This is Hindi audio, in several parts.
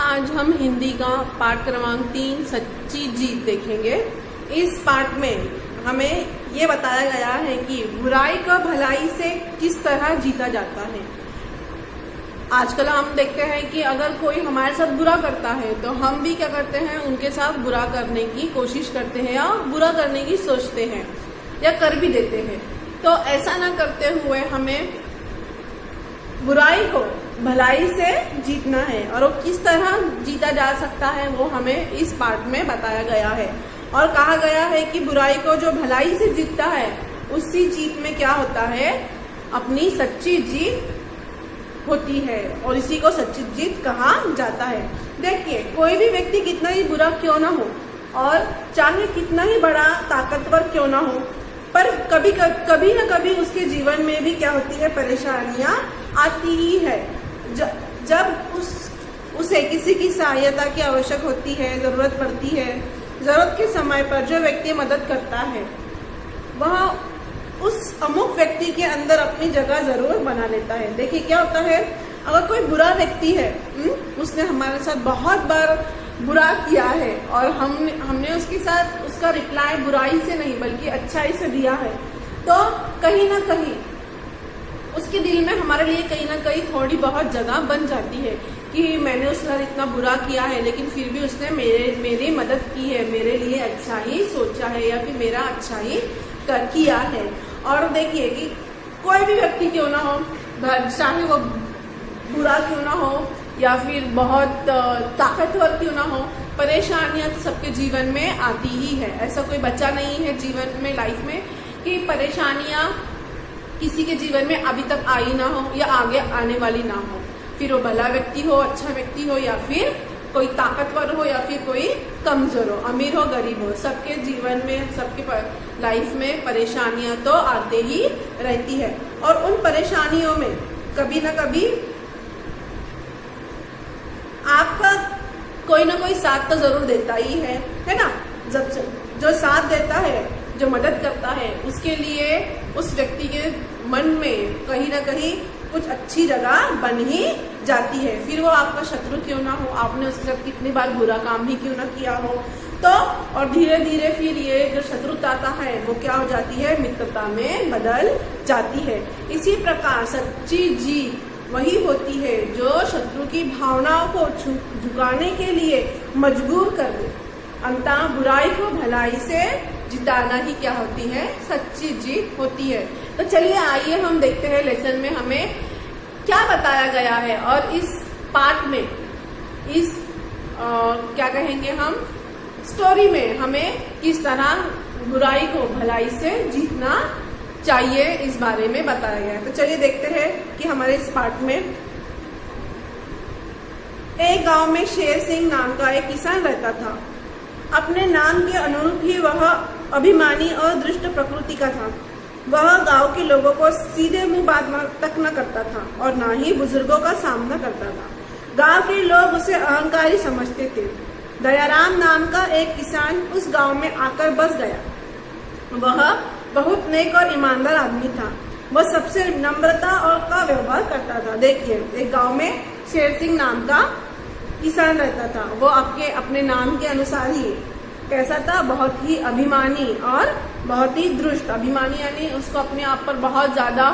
आज हम हिंदी का पाठ क्रमांक 3 सच्ची जीत देखेंगे। इस पाठ में हमें ये बताया गया है कि बुराई को भलाई से किस तरह जीता जाता है। आजकल हम देखते हैं कि अगर कोई हमारे साथ बुरा करता है तो हम भी क्या करते हैं, उनके साथ बुरा करने की कोशिश करते हैं या बुरा करने की सोचते हैं या कर भी देते हैं। तो ऐसा ना करते हुए हमें बुराई को भलाई से जीतना है, और वो किस तरह जीता जा सकता है वो हमें इस पाठ में बताया गया है। और कहा गया है कि बुराई को जो भलाई से जीतता है उसी जीत में क्या होता है, अपनी सच्ची जीत होती है, और इसी को सच्ची जीत कहा जाता है। देखिए, कोई भी व्यक्ति कितना ही बुरा क्यों ना हो और चाहे कितना ही बड़ा ताकतवर क्यों ना हो, पर कभी ना कभी उसके जीवन में भी क्या होती है, परेशानियां आती ही है। जब उसे किसी की सहायता की आवश्यक होती है, जरूरत पड़ती है, जरूरत के समय पर जो व्यक्ति मदद करता है वह उस अमुक व्यक्ति के अंदर अपनी जगह जरूर बना लेता है। देखिए क्या होता है, अगर कोई बुरा व्यक्ति है, उसने हमारे साथ बहुत बार बुरा किया है और हमने उसके साथ उसका रिप्लाई बुराई से नहीं बल्कि अच्छाई से दिया है, तो कहीं ना कहीं उसके दिल में हमारे लिए कहीं ना कहीं थोड़ी बहुत जगह बन जाती है कि मैंने उसके साथ इतना बुरा किया है लेकिन फिर भी उसने मेरी मदद की है, मेरे लिए अच्छा ही सोचा है या फिर मेरा अच्छा ही किया है। और देखिए कि कोई भी व्यक्ति क्यों ना हो, चाहे वो बुरा क्यों ना हो या फिर बहुत ताकतवर क्यों ना हो, परेशानियां तो सबके जीवन में आती ही है। ऐसा कोई बच्चा नहीं है जीवन में, लाइफ में, कि परेशानियां किसी के जीवन में अभी तक आई ना हो या आगे आने वाली ना हो। फिर वो भला व्यक्ति हो, अच्छा व्यक्ति हो, या फिर कोई ताकतवर हो या फिर कोई कमजोर हो, अमीर हो, गरीब हो, सबके जीवन में, सबके लाइफ में परेशानियां तो आते ही रहती है। और उन परेशानियों में कभी ना कभी आपका कोई ना कोई साथ तो जरूर देता ही है ना। जब जो साथ देता है, जो मदद करता है, उसके लिए उस व्यक्ति के मन में कहीं ना कहीं कुछ अच्छी जगह बन ही जाती है। फिर वो आपका शत्रु क्यों ना हो, आपने उसके साथ कितनी बार बुरा काम भी क्यों ना किया हो, तो और धीरे धीरे फिर ये जो शत्रुता है वो क्या हो जाती है, मित्रता में बदल जाती है। इसी प्रकार सच्ची जीत वही होती है जो शत्रु की भावनाओं को झुकाने के लिए मजबूर कर दे। अंततः बुराई को भलाई से जिताना ही क्या होती है, सच्ची जीत होती है। तो चलिए आइए हम देखते हैं लेसन में हमें क्या बताया गया है, और इस पाठ में, इस क्या कहेंगे हम, स्टोरी में हमें किस तरह बुराई को भलाई से जीतना चाहिए इस बारे में बताया गया है। तो चलिए देखते हैं कि हमारे इस पाठ में एक गांव में शेर सिंह नाम का एक किसान रहता था। अपने नाम के अनुरूप ही वह अभिमानी और दुष्ट प्रकृति का था। वह गांव के लोगों को सीधे मुंह बात तक न करता था और न ही बुजुर्गों का सामना करता था। गांव के लोग उसे अहंकारी समझते थे। दयाराम नाम का एक किसान उस गांव में आकर बस गया। वह बहुत नेक और ईमानदार आदमी था। वह सबसे नम्रता और का व्यवहार करता था। देखिए, एक गांव में शेर सिंह नाम का किसान रहता था। वो अपने नाम के अनुसार ही कैसा था, बहुत ही अभिमानी और बहुत ही दुष्ट। अभिमानी यानी उसको अपने आप पर बहुत ज्यादा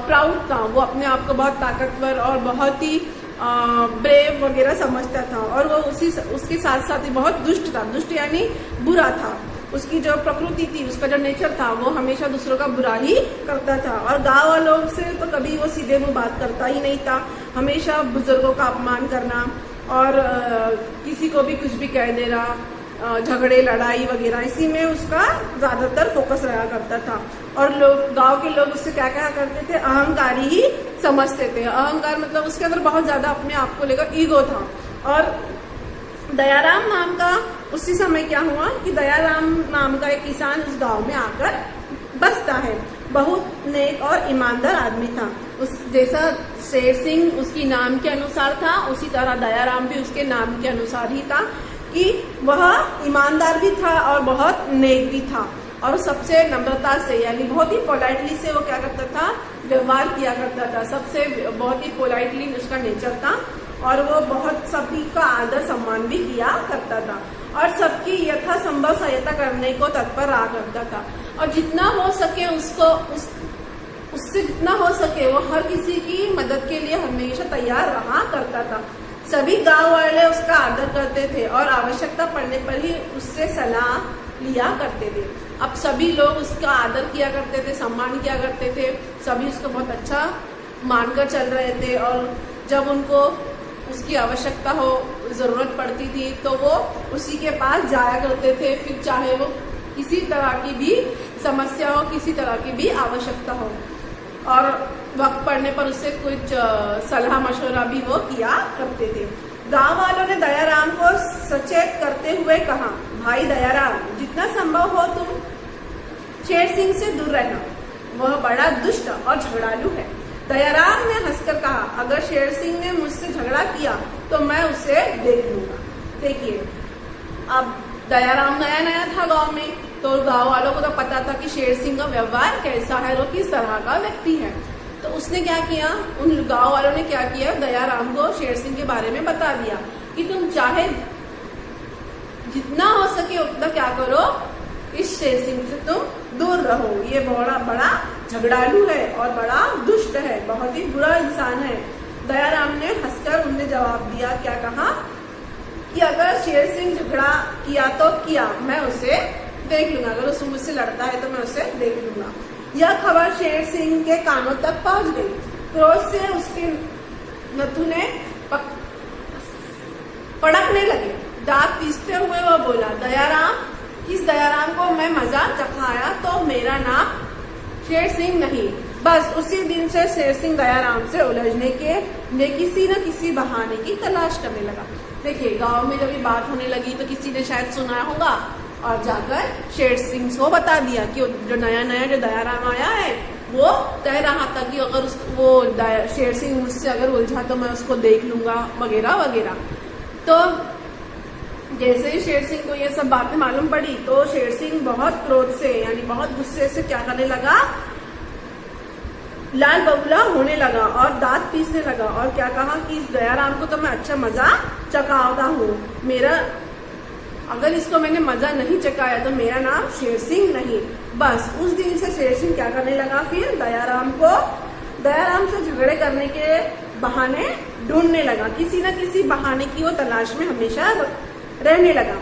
प्राउड था। वो अपने आप को बहुत ताकतवर और बहुत ही ब्रेव वगैरह समझता था, और वो उसके साथ साथ ही बहुत दुष्ट था। दुष्ट यानी बुरा था। उसकी जो प्रकृति थी, उसका जो नेचर था, वो हमेशा दूसरों का बुरा ही करता था। और गांव वालों से तो कभी वो सीधे मुंह बात करता ही नहीं था। हमेशा बुजुर्गों का अपमान करना और किसी को भी कुछ भी कह देना, झगड़े लड़ाई वगैरह, इसी में उसका ज्यादातर फोकस रहा करता था। और गांव के लोग उससे क्या क्या करते थे, अहंकारी ही समझते थे। अहंकार मतलब उसके अंदर बहुत ज्यादा अपने आप को लेकर ईगो था। और दयाराम नाम का उसी समय क्या हुआ कि दयाराम नाम का एक किसान उस गांव में आकर बसता है। बहुत नेक और ईमानदार आदमी था। उस जैसा शेर सिंह उसकी नाम के अनुसार था, उसी तरह दयाराम भी उसके नाम के अनुसार ही था कि वह ईमानदार भी था और बहुत नेक भी था। और सबसे नम्रता से यानी बहुत ही पोलाइटली से वो क्या करता था, व्यवहार किया करता था। सबसे बहुत ही पोलाइटली उसका नेचर था। और वो बहुत सभी का आदर सम्मान भी किया करता था और सबकी यथासंभव सहायता करने को तत्पर रहा करता था। और जितना हो सके उससे जितना हो सके वो हर किसी की मदद के लिए हमेशा तैयार रहा करता था। सभी गांव वाले उसका आदर करते थे और आवश्यकता पड़ने पर ही उससे सलाह लिया करते थे। अब सभी लोग उसका आदर किया करते थे, सम्मान किया करते थे, सभी उसको बहुत अच्छा मानकर चल रहे थे। और जब उनको उसकी आवश्यकता हो, जरूरत पड़ती थी तो वो उसी के पास जाया करते थे, फिर चाहे वो किसी तरह की भी समस्या हो, किसी तरह की भी आवश्यकता हो, और वक्त पड़ने पर उससे कुछ सलाह मशवरा भी वो किया करते थे। गांव वालों ने दयाराम को सचेत करते हुए कहा, भाई दयाराम, जितना संभव हो तुम शेर सिंह से दूर रहना, वह बड़ा दुष्ट और झगड़ालू है। दयाराम ने हंसकर कहा, अगर शेर सिंह ने मुझसे झगड़ा किया तो मैं उसे देख लूंगा। देखिए, अब दयाराम नया नया था गांव में, तो गांव वालों को तो पता था कि शेर सिंह का व्यवहार कैसा है और किस तरह का व्यक्ति है। तो उसने क्या किया, उन गांव वालों ने क्या किया, दयाराम को शेर सिंह के बारे में बता दिया कि तुम चाहे जितना हो सके उतना क्या करो, इस शेर सिंह से तुम दूर रहो, ये बड़ा झगड़ालू है और बड़ा दुष्ट है, बहुत ही बुरा इंसान है। दयाराम ने हंसकर उन्हें जवाब दिया, क्या कहा कि अगर शेर सिंह झगड़ा किया तो किया, मैं उसे देख लूंगा, अगर उससे मुझसे लड़ता है तो मैं उसे देख लूंगा। यह खबर शेर सिंह के कानों तक पहुंच गई। क्रोध से उसके नथुने पड़कने लगे। दांत पीसते हुए वो बोला, दयाराम, किस दयाराम को मैं मजा चखाया तो मेरा नाम शेर सिंह नहीं। बस उसी दिन से शेर सिंह दयाराम से उलझने के लिए किसी न किसी बहाने की तलाश करने लगा। देखिए, गांव में जब ये बात होने लगी तो किसी ने शायद सुना होगा और जाकर शेर सिंह को बता दिया कि जो नया जो दयाराम आया है वो कह रहा था कि अगर वो शेर सिंह मुझसे अगर उलझा तो मैं उसको देख लूंगा, वगैरह वगैरह। तो जैसे ही शेर सिंह को ये सब बातें मालूम पड़ी तो शेर सिंह बहुत क्रोध से, यानी बहुत गुस्से से क्या करने लगा, लाल बबूला होने लगा और दांत पीसने लगा और क्या कहा कि इस दयाराम को तो मैं अच्छा मजा चखाता हूँ, अगर इसको मैंने मजा नहीं चखाया तो मेरा नाम शेर सिंह नहीं। बस उस दिन से शेर सिंह क्या करने लगा, फिर दयाराम से झगड़े करने के बहाने ढूंढने लगा, किसी न किसी बहाने की वो तलाश में हमेशा रहने लगा।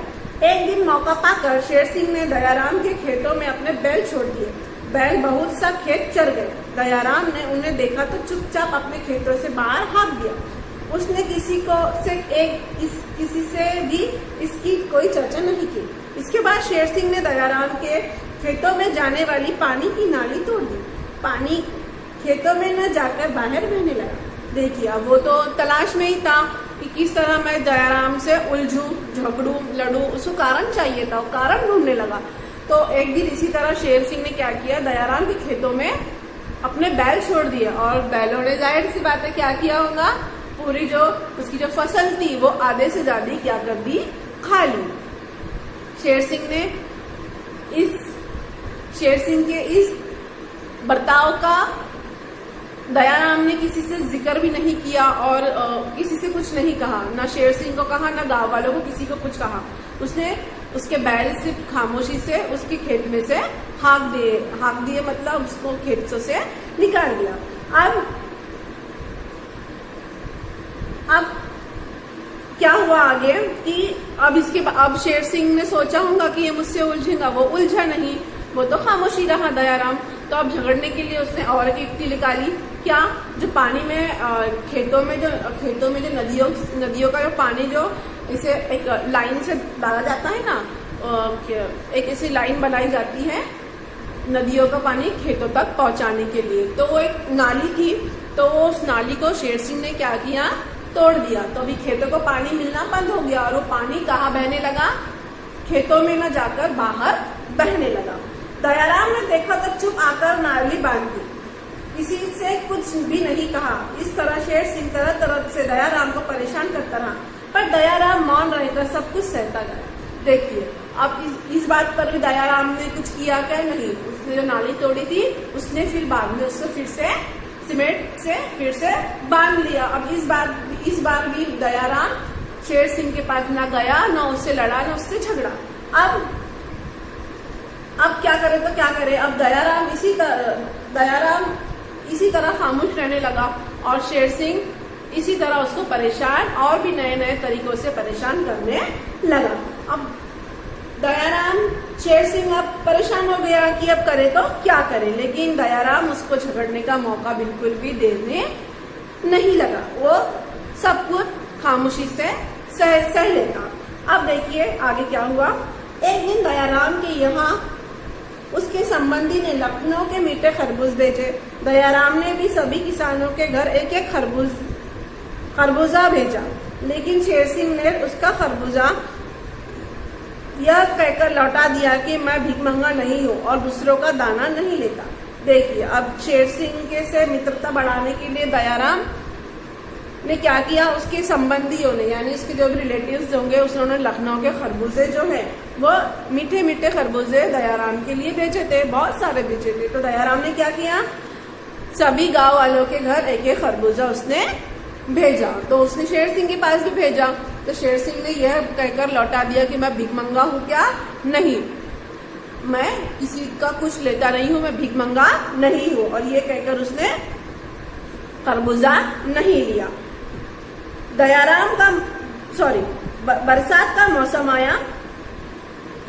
एक दिन मौका पाकर शेर सिंह ने दयाराम के खेतों में अपने बैल छोड़ दिए। बैल बहुत सा खेत चर गए। दयाराम ने उन्हें देखा तो चुपचाप अपने खेतों से बाहर भाग दिया। उसने किसी से भी इसकी कोई चर्चा नहीं की। इसके बाद शेर सिंह ने दयाराम के खेतों में जाने वाली पानी की नाली तोड़ दी। पानी खेतों में न जाकर बाहर बहने लगा। देखिए, अब वो तो तलाश में ही था कि किस तरह मैं दयाराम से उलझूं, झगड़ूं, लड़ूं, उसको कारण चाहिए था, वो कारण ढूंढने लगा। तो एक दिन इसी तरह शेर सिंह ने क्या किया, दयाराम के खेतों में अपने बैल छोड़ दिए और बैलों ने जाहिर सी बात है क्या किया होगा, पूरी उसकी जो फसल थी वो आधे से ज्यादा क्या कर दी, खा ली। शेर सिंह के इस बर्ताव का दयाराम ने किसी से जिक्र भी नहीं किया और किसी से कुछ नहीं कहा, ना शेर सिंह को कहा, ना गांव वालों को किसी को कुछ कहा। उसने उसके बैल से खामोशी से उसके खेत में से हाँक दिए, मतलब उसको खेत से निकाल दिया। अब क्या हुआ आगे कि अब शेर सिंह ने सोचा होगा कि ये मुझसे उलझेगा, वो उलझा नहीं, वो तो खामोशी रहा दयाराम। तो अब झगड़ने के लिए उसने और एक युक्ति निकाली, क्या, जो पानी में खेतों में जो नदियों का जो पानी जो इसे एक लाइन से डाला जाता है ना, एक ऐसी लाइन बनाई जाती है नदियों का पानी खेतों तक पहुंचाने के लिए। तो वो एक नाली थी, तो वो उस नाली को शेर सिंह ने क्या किया, तोड़ दिया। तो अभी खेतों को पानी मिलना बंद हो गया और वो पानी कहाँ बहने लगा, खेतों में न जाकर बाहर बहने लगा। दयाराम ने देखा तो चुप आकर नाली बांध दी, किसी से कुछ भी नहीं कहा। इस तरह शेर सिंह तरह तरह से दयाराम को परेशान करता रहा, पर दयाराम मौन रहकर सब कुछ सहता गया। देखिए, अब इस बात पर भी दयाराम ने कुछ किया क्या, नहीं। उसने जो नाली तोड़ी थी उसने फिर बाद में उससे फिर से सीमेंट से फिर से बांध लिया। अब इस बार भी दयाराम शेर सिंह के पास ना गया, ना उससे लड़ा, ना उससे झगड़ा। अब क्या करे तो क्या करे। अब दयाराम इसी तरह खामोश रहने लगा और शेर सिंह इसी तरह उसको परेशान और भी नए नए तरीकों से परेशान करने लगा। अब दयाराम शेर सिंह अब परेशान हो गया कि अब करे तो क्या करे, लेकिन दयाराम उसको झगड़ने का मौका बिल्कुल भी देने नहीं लगा। वो सब कुछ खामोशी से सह लेता। अब देखिए आगे क्या हुआ। एक दिन दयाराम के यहाँ उसके संबंधी ने लखनऊ के मीठे खरबूज भेजे। दयाराम ने भी सभी किसानों के घर एक एक खरबूजा भेजा, लेकिन शेर सिंह ने उसका खरबूजा यह कहकर लौटा दिया कि मैं भिखमंगा नहीं हूँ और दूसरों का दाना नहीं लेता। देखिए अब शेर सिंह के से मित्रता बढ़ाने के लिए दयाराम ने क्या किया, उसके संबंधियों ने यानी उसके जो भी रिलेटिव्स होंगे उन्होंने लखनऊ के खरबूजे जो है वो मीठे मीठे खरबूजे दयाराम के लिए भेजे थे, बहुत सारे भेजे थे। तो दयाराम ने क्या किया, सभी गांव वालों के घर एक एक खरबूजा उसने भेजा। तो उसने शेर सिंह के पास भी भेजा। तो शेर सिंह ने यह कहकर लौटा दिया कि मैं भिखमंगा हूँ क्या, नहीं, मैं किसी का कुछ लेता नहीं हूँ, मैं भिखमंगा नहीं हूँ। और ये कहकर उसने खरबूजा नहीं लिया। बरसात का मौसम आया।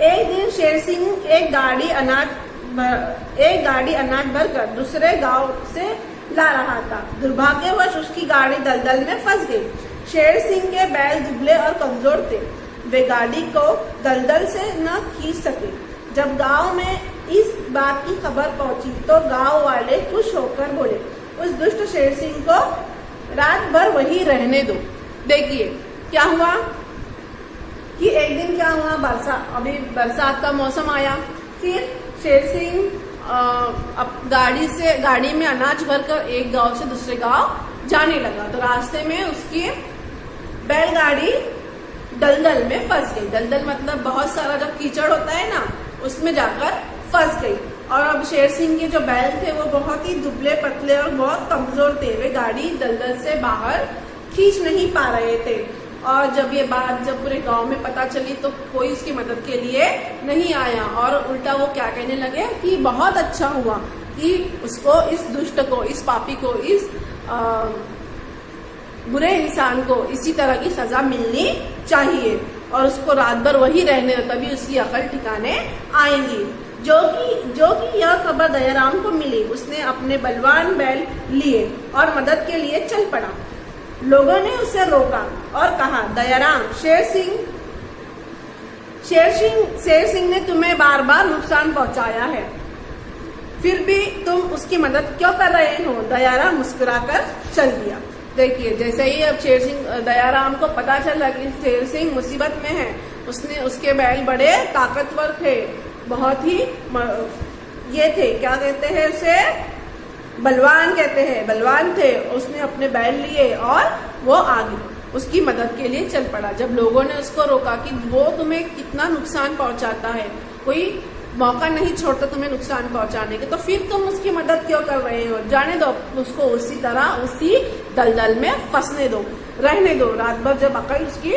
एक दिन शेर सिंह एक गाड़ी अनाज भरकर दूसरे गांव से ला रहा था। दुर्भाग्यवश उसकी गाड़ी दलदल में फंस गई। शेर सिंह के बैल दुबले और कमजोर थे, वे गाड़ी को दलदल से न खींच सके। जब गांव में इस बात की खबर पहुंची तो गांव वाले खुश होकर बोले, उस दुष्ट शेर सिंह को रात भर वही रहने दो। देखिए क्या हुआ कि एक दिन क्या हुआ, बरसात का मौसम आया। फिर शेर सिंह अब गाड़ी में अनाज भरकर एक गांव से दूसरे गांव जाने लगा। तो रास्ते में उसकी बैलगाड़ी दलदल में फंस गई। दलदल मतलब बहुत सारा जब कीचड़ होता है ना, उसमें जाकर फंस गई। और अब शेर सिंह के जो बैल थे वो बहुत ही दुबले पतले और बहुत कमजोर थे, वे गाड़ी दलदल से बाहर खींच नहीं पा रहे थे। और जब ये बात पूरे गांव में पता चली तो कोई उसकी मदद के लिए नहीं आया और उल्टा वो क्या कहने लगे कि बहुत अच्छा हुआ कि उसको, इस दुष्ट को, इस पापी को, इस बुरे इंसान को इसी तरह की सजा मिलनी चाहिए और उसको रात भर वही रहने दो, तभी उसकी अकल ठिकाने आएंगी। जो कि यह खबर दयाराम को मिली, उसने अपने बलवान बैल लिए और मदद के लिए चल पड़ा। लोगों ने उसे रोका और कहा, दयाराम, शेर सिंह ने तुम्हें बार बार नुकसान पहुंचाया है, फिर भी तुम उसकी मदद क्यों कर रहे हो? दयाराम मुस्कुराकर चल दिया। देखिए जैसे ही अब दयाराम को पता चला कि शेर सिंह मुसीबत में है, उसके बैल बड़े ताकतवर थे, बहुत ही ये थे, क्या कहते हैं उसे, बलवान कहते हैं, बलवान थे। उसने अपने बैल लिए और वो आगे उसकी मदद के लिए चल पड़ा। जब लोगों ने उसको रोका कि वो तुम्हें कितना नुकसान पहुंचाता है, कोई मौका नहीं छोड़ता तुम्हें नुकसान पहुंचाने के, तो फिर तुम उसकी मदद क्यों कर रहे हो? जाने दो उसको, उसी तरह उसी दलदल में फंसने दो, रहने दो। रात भर जब अकल उसकी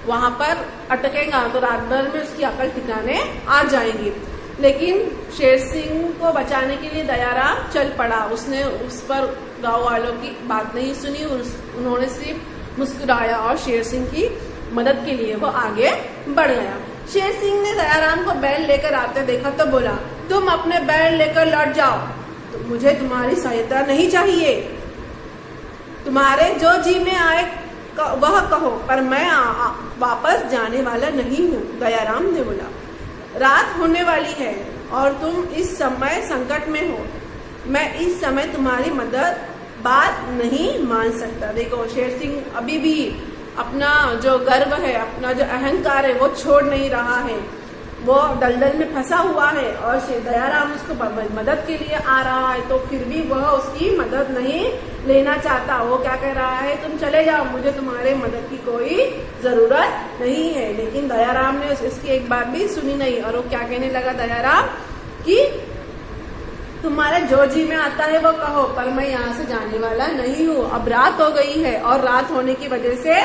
वहां पर अटकेगा तो रात भर में उसकी अकल ठिकाने आ जाएगी। लेकिन शेर सिंह को बचाने के लिए दयाराम चल पड़ा। उसने उस पर गांव वालों की बात नहीं सुनी, उन्होंने सिर्फ मुस्कुराया और शेर सिंह की मदद के लिए वो आगे बढ़ गया। शेर सिंह ने दयाराम को बैल लेकर आते देखा तो बोला, तुम अपने बैल लेकर लौट जाओ, तो मुझे तुम्हारी सहायता नहीं चाहिए, तुम्हारे जो जी में आए वह कहो, पर मैं वापस जाने वाला नहीं हूँ। दयाराम ने बोला, रात होने वाली है और तुम इस समय संकट में हो, मैं इस समय तुम्हारी बात नहीं मान सकता। देखो शेर सिंह अभी भी अपना जो गर्व है, अपना जो अहंकार है वो छोड़ नहीं रहा है, वो दलदल में फंसा हुआ है और दयाराम उसको मदद के लिए आ रहा है, तो फिर भी वह उसकी मदद नहीं लेना चाहता। वो क्या कह रहा है, तुम चले जाओ, मुझे तुम्हारे मदद की कोई जरूरत नहीं है। लेकिन दयाराम ने इसकी एक बात भी सुनी नहीं और वो क्या कहने लगा, दयाराम कि तुम्हारे जो जी में आता है वो कहो, पर मैं यहाँ से जाने वाला नहीं हूँ। अब रात हो गई है और रात होने की वजह से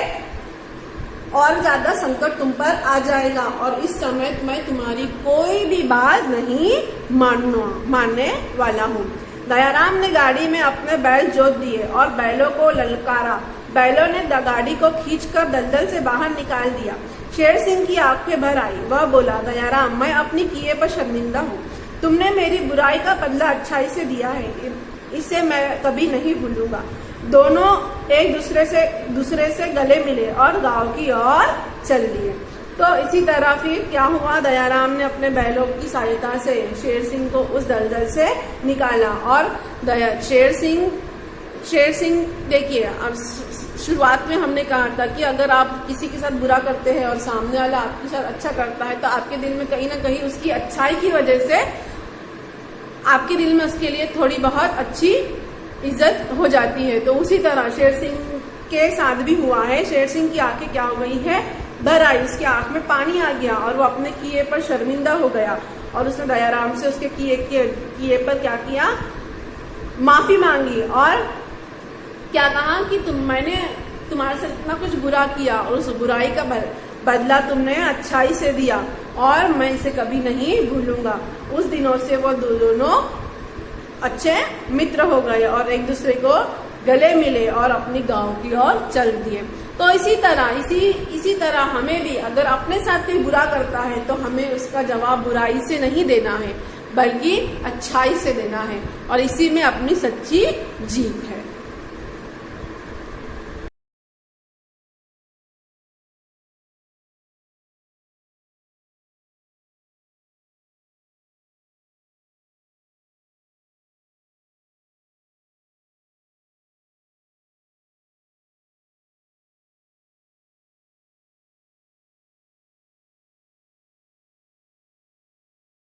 और ज्यादा संकट तुम पर आ जाएगा और इस समय मैं तुम्हारी कोई भी बात नहीं मानने वाला हूँ। दयाराम ने गाड़ी में अपने बैल जोत दिए और बैलों को ललकारा। बैलों ने गाड़ी को खींचकर दलदल से बाहर निकाल दिया। शेर सिंह की आंखें भर आई। वह बोला, दयाराम, मैं अपनी किए पर शर्मिंदा हूँ। तुमने मेरी बुराई का बदला अच्छाई से दिया है, इसे मैं कभी नहीं भूलूंगा। दोनों एक दूसरे से गले मिले और गांव की ओर चल दिए। तो इसी तरह फिर क्या हुआ, दयाराम ने अपने बैलों की सहायता से शेर सिंह को उस दलदल से निकाला और शेर सिंह देखिए, अब शुरुआत में हमने कहा था कि अगर आप किसी के साथ बुरा करते हैं और सामने वाला आपके साथ अच्छा करता है तो आपके दिल में कहीं ना कहीं उसकी अच्छाई की वजह से आपके दिल में उसके लिए थोड़ी बहुत अच्छी इज्जत हो जाती है। तो उसी तरह शेर सिंह के साथ भी हुआ है। शेर सिंह की आंखें क्या हो गई है, भर आई। उसकी आंख में पानी आ गया और वो अपने किए पर शर्मिंदा हो गया और उसने दयाराम से उसके किए पर क्या किया, माफी मांगी और क्या कहा कि मैंने तुम्हारे साथ इतना कुछ बुरा किया और उस बुराई का बदला तुमने अच्छाई से दिया और मैं इसे कभी नहीं भूलूंगा। उस दिनों से वो दोनों अच्छे मित्र हो गए और एक दूसरे को गले मिले और अपनी गांव की ओर चल दिए। तो इसी तरह हमें भी अगर अपने साथ कोई बुरा करता है तो हमें उसका जवाब बुराई से नहीं देना है बल्कि अच्छाई से देना है और इसी में अपनी सच्ची जीत है।